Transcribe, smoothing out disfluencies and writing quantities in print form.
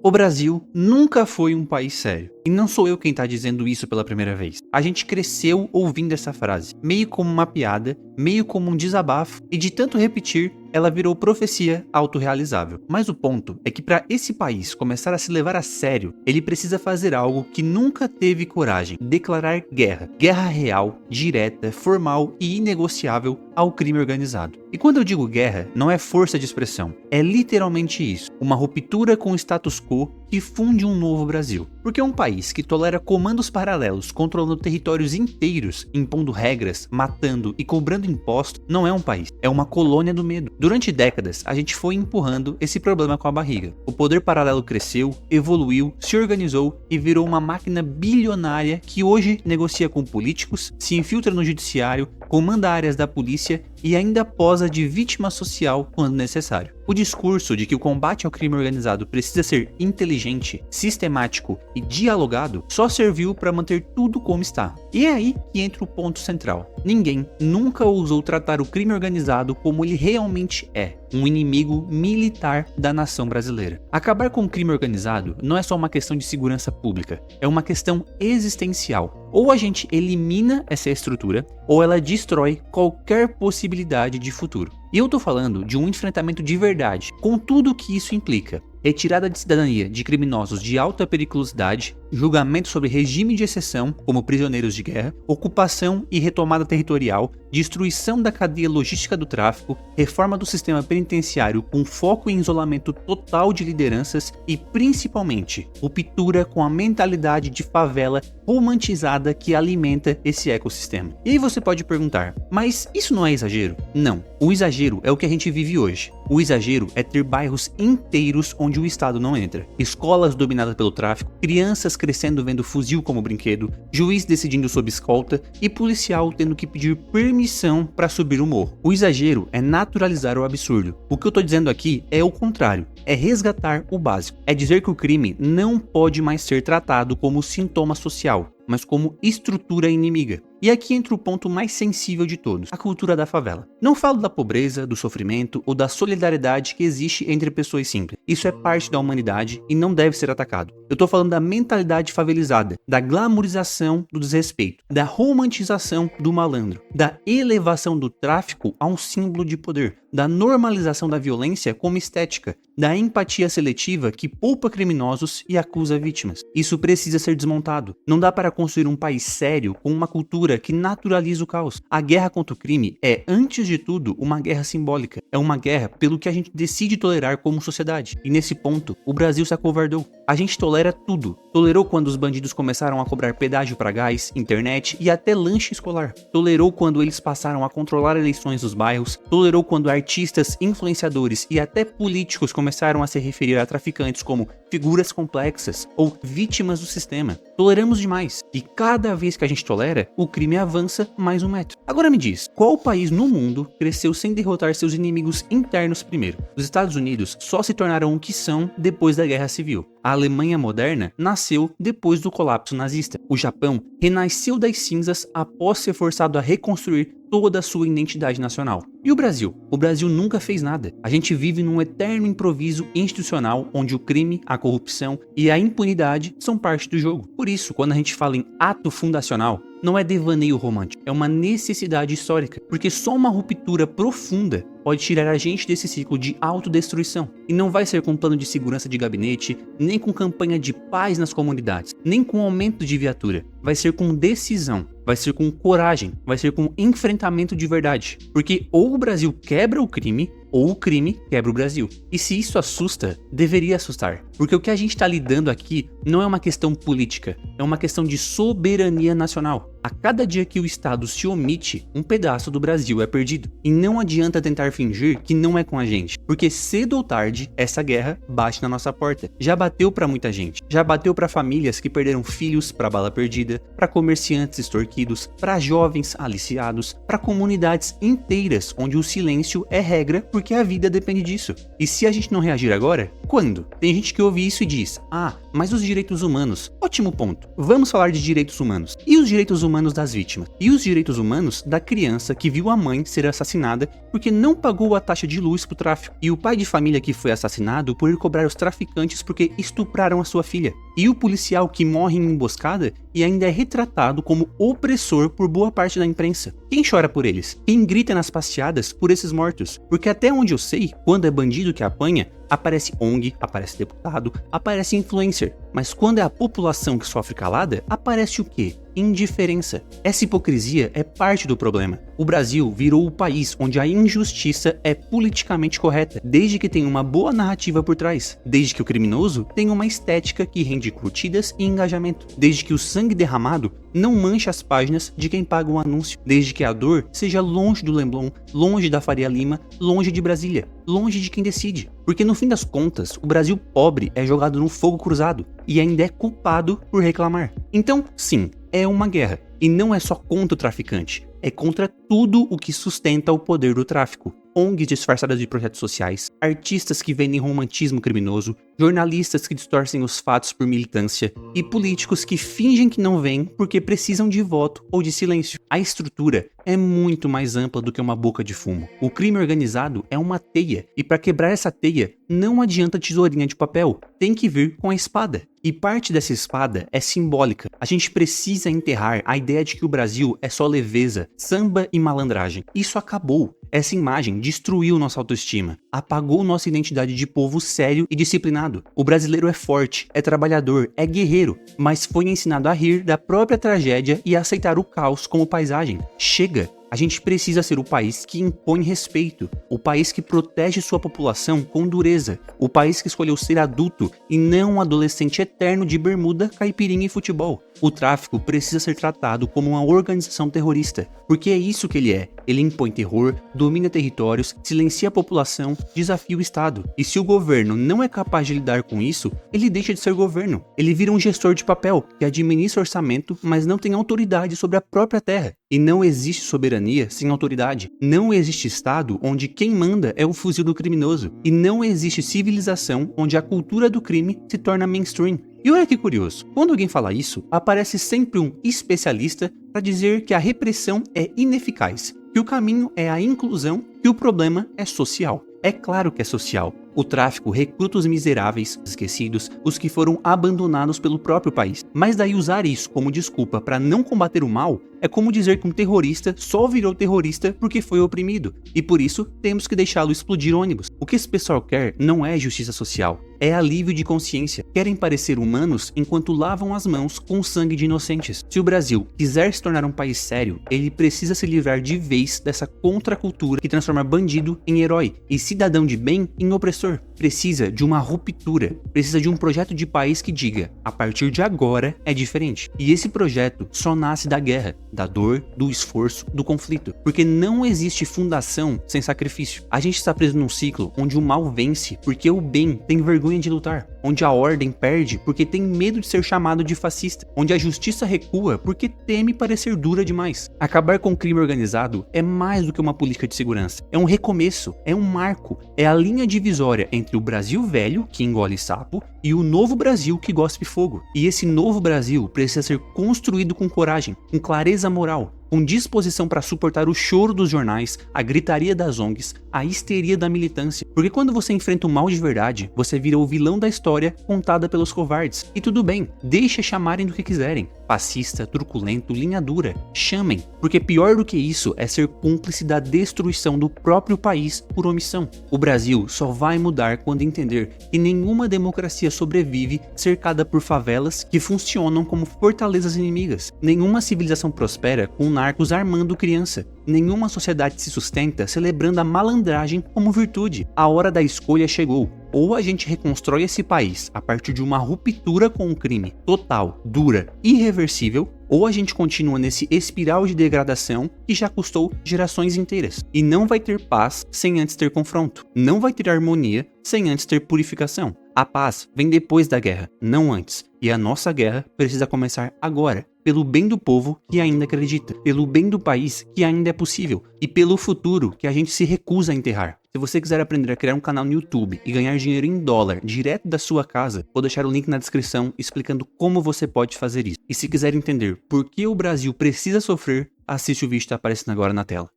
O Brasil nunca foi um país sério. E não sou eu quem tá dizendo isso pela primeira vez. A gente cresceu ouvindo essa frase, meio como uma piada, meio como um desabafo, e de tanto repetir, ela virou profecia autorrealizável. Mas o ponto é que para esse país começar a se levar a sério, ele precisa fazer algo que nunca teve coragem: declarar guerra. Guerra real, direta, formal e inegociável ao crime organizado. E quando eu digo guerra, não é força de expressão, é literalmente isso: uma ruptura com o status quo que funde um novo Brasil. Porque um país que tolera comandos paralelos, controlando territórios inteiros, impondo regras, matando e cobrando impostos, não é um país, é uma colônia do medo. Durante décadas, a gente foi empurrando esse problema com a barriga. O poder paralelo cresceu, evoluiu, se organizou e virou uma máquina bilionária que hoje negocia com políticos, se infiltra no judiciário, comanda áreas da polícia e ainda posa de vítima social quando necessário. O discurso de que o combate ao crime organizado precisa ser inteligente, sistemático e dialogado só serviu para manter tudo como está. E é aí que entra o ponto central. Ninguém nunca ousou tratar o crime organizado como ele realmente é: um inimigo militar da nação brasileira. Acabar com o crime organizado não é só uma questão de segurança pública, é uma questão existencial. Ou a gente elimina essa estrutura, ou ela destrói qualquer possibilidade de futuro. E eu tô falando de um enfrentamento de verdade, com tudo o que isso implica: retirada de cidadania de criminosos de alta periculosidade, julgamento sobre regime de exceção, como prisioneiros de guerra, ocupação e retomada territorial, destruição da cadeia logística do tráfico, reforma do sistema penitenciário com foco em isolamento total de lideranças e, principalmente, ruptura com a mentalidade de favela romantizada que alimenta esse ecossistema. E aí você pode perguntar, mas isso não é exagero? Não, o exagero é o que a gente vive hoje. O exagero é ter bairros inteiros onde o Estado não entra, escolas dominadas pelo tráfico, crianças crescendo vendo fuzil como brinquedo, juiz decidindo sob escolta e policial tendo que pedir permissão para subir o morro. O exagero é naturalizar o absurdo. O que eu tô dizendo aqui é o contrário, é resgatar o básico, é dizer que o crime não pode mais ser tratado como sintoma social, mas como estrutura inimiga. E aqui entra o ponto mais sensível de todos: a cultura da favela. Não falo da pobreza, do sofrimento ou da solidariedade que existe entre pessoas simples. Isso é parte da humanidade e não deve ser atacado. Eu tô falando da mentalidade favelizada, da glamorização do desrespeito, da romantização do malandro, da elevação do tráfico a um símbolo de poder, da normalização da violência como estética, da empatia seletiva que poupa criminosos e acusa vítimas. Isso precisa ser desmontado. Não dá para construir um país sério com uma cultura que naturaliza o caos. A guerra contra o crime é, antes de tudo, uma guerra simbólica. É uma guerra pelo que a gente decide tolerar como sociedade. E nesse ponto, o Brasil se acovardou. A gente tolera tudo. Tolerou quando os bandidos começaram a cobrar pedágio para gás, internet e até lanche escolar. Tolerou quando eles passaram a controlar eleições dos bairros. Tolerou quando artistas, influenciadores e até políticos começaram a se referir a traficantes como figuras complexas ou vítimas do sistema. Toleramos demais. E cada vez que a gente tolera, o crime avança mais um metro. Agora me diz, qual país no mundo cresceu sem derrotar seus inimigos internos primeiro? Os Estados Unidos só se tornaram o que são depois da Guerra Civil. A Alemanha moderna nasceu depois do colapso nazista. O Japão renasceu das cinzas após ser forçado a reconstruir toda a sua identidade nacional. E o Brasil? O Brasil nunca fez nada. A gente vive num eterno improviso institucional onde o crime, a corrupção e a impunidade são parte do jogo. Por isso, quando a gente fala em ato fundacional, não é devaneio romântico, é uma necessidade histórica, porque só uma ruptura profunda pode tirar a gente desse ciclo de autodestruição. E não vai ser com plano de segurança de gabinete, nem com campanha de paz nas comunidades, nem com aumento de viatura. Vai ser com decisão, vai ser com coragem, vai ser com enfrentamento de verdade. Porque ou o Brasil quebra o crime, ou o crime quebra o Brasil. E se isso assusta, deveria assustar. Porque o que a gente está lidando aqui não é uma questão política, é uma questão de soberania nacional. A cada dia que o Estado se omite, um pedaço do Brasil é perdido. E não adianta tentar fingir que não é com a gente, porque cedo ou tarde, essa guerra bate na nossa porta. Já bateu pra muita gente. Já bateu pra famílias que perderam filhos pra bala perdida, pra comerciantes extorquidos, pra jovens aliciados, pra comunidades inteiras onde o silêncio é regra porque a vida depende disso. E se a gente não reagir agora, quando? Tem gente que ouve isso e diz: ah, mas os direitos humanos. Ótimo ponto. vamos falar de direitos humanos. E os direitos humanos das vítimas? E os direitos humanos da criança que viu a mãe ser assassinada porque não pagou a taxa de luz pro tráfico? E o pai de família que foi assassinado por ir cobrar os traficantes porque estupraram a sua filha? E o policial que morre em emboscada e ainda é retratado como opressor por boa parte da imprensa? Quem chora por eles? Quem grita nas passeadas por esses mortos? Porque até onde eu sei, quando é bandido que apanha, aparece ONG, aparece deputado, aparece influencer. Mas quando é a população que sofre calada, aparece o quê? Indiferença. Essa hipocrisia é parte do problema. O Brasil virou o país onde a injustiça é politicamente correta, desde que tem uma boa narrativa por trás, desde que o criminoso tem uma estética que rende curtidas e engajamento, desde que o sangue derramado não mancha as páginas de quem paga o anúncio, desde que a dor seja longe do Leblon, longe da Faria Lima, longe de Brasília, longe de quem decide. Porque no fim das contas, o Brasil pobre é jogado no fogo cruzado e ainda é culpado por reclamar. Então, sim, é uma guerra. E não é só contra o traficante, é contra tudo o que sustenta o poder do tráfico. ONGs disfarçadas de projetos sociais, artistas que vendem romantismo criminoso, jornalistas que distorcem os fatos por militância e políticos que fingem que não veem porque precisam de voto ou de silêncio. A estrutura é muito mais ampla do que uma boca de fumo. O crime organizado é uma teia e para quebrar essa teia não adianta tesourinha de papel, tem que vir com a espada. E parte dessa espada é simbólica. A gente precisa enterrar a ideia de que o Brasil é só leveza, samba e malandragem. Isso acabou. Essa imagem destruiu nossa autoestima, apagou nossa identidade de povo sério e disciplinado. O brasileiro é forte, é trabalhador, é guerreiro, mas foi ensinado a rir da própria tragédia e a aceitar o caos como paisagem. Chega! A gente precisa ser o país que impõe respeito, o país que protege sua população com dureza, o país que escolheu ser adulto e não um adolescente eterno de bermuda, caipirinha e futebol. O tráfico precisa ser tratado como uma organização terrorista, porque é isso que ele é. Ele impõe terror, domina territórios, silencia a população, desafia o Estado. E se o governo não é capaz de lidar com isso, ele deixa de ser governo. Ele vira um gestor de papel, que administra orçamento, mas não tem autoridade sobre a própria terra. E não existe soberania sem autoridade. Não existe Estado onde quem manda é o fuzil do criminoso. E não existe civilização onde a cultura do crime se torna mainstream. E olha que curioso, quando alguém fala isso, aparece sempre um especialista para dizer que a repressão é ineficaz, que o caminho é a inclusão, que o problema é social. É claro que é social. O tráfico recruta os miseráveis, esquecidos, os que foram abandonados pelo próprio país. Mas daí usar isso como desculpa para não combater o mal é como dizer que um terrorista só virou terrorista porque foi oprimido, e por isso temos que deixá-lo explodir ônibus. O que esse pessoal quer não é justiça social, é alívio de consciência. Querem parecer humanos enquanto lavam as mãos com o sangue de inocentes. Se o Brasil quiser se tornar um país sério, ele precisa se livrar de vez dessa contracultura que transforma bandido em herói e cidadão de bem em opressor. Precisa de uma ruptura, precisa de um projeto de país que diga, a partir de agora é diferente. E esse projeto só nasce da guerra, da dor, do esforço, do conflito. Porque não existe fundação sem sacrifício. A gente está preso num ciclo onde o mal vence porque o bem tem vergonha de lutar. Onde a ordem perde porque tem medo de ser chamado de fascista. Onde a justiça recua porque teme parecer dura demais. Acabar com o crime organizado é mais do que uma política de segurança. É um recomeço, é um marco, é a linha divisória entre o Brasil velho, que engole sapo, e o novo Brasil que gospe fogo. E esse novo Brasil precisa ser construído com coragem, com clareza moral, com disposição para suportar o choro dos jornais, a gritaria das ONGs, a histeria da militância. Porque quando você enfrenta o mal de verdade, você vira o vilão da história contada pelos covardes. E tudo bem, deixa chamarem do que quiserem. Fascista, truculento, linha dura. Chamem, porque pior do que isso é ser cúmplice da destruição do próprio país por omissão. O Brasil só vai mudar quando entender que nenhuma democracia sobrevive cercada por favelas que funcionam como fortalezas inimigas. Nenhuma civilização prospera com narcos armando criança. Nenhuma sociedade se sustenta celebrando a malandragem como virtude. A hora da escolha chegou. Ou a gente reconstrói esse país a partir de uma ruptura com o crime total, dura, irreversível, ou a gente continua nesse espiral de degradação que já custou gerações inteiras. E não vai ter paz sem antes ter confronto. Não vai ter harmonia sem antes ter purificação. A paz vem depois da guerra, não antes. E a nossa guerra precisa começar agora, pelo bem do povo que ainda acredita, pelo bem do país que ainda é possível e pelo futuro que a gente se recusa a enterrar. Se você quiser aprender a criar um canal no YouTube e ganhar dinheiro em dólar direto da sua casa, vou deixar o link na descrição explicando como você pode fazer isso. E se quiser entender por que o Brasil precisa sofrer, assiste o vídeo que está aparecendo agora na tela.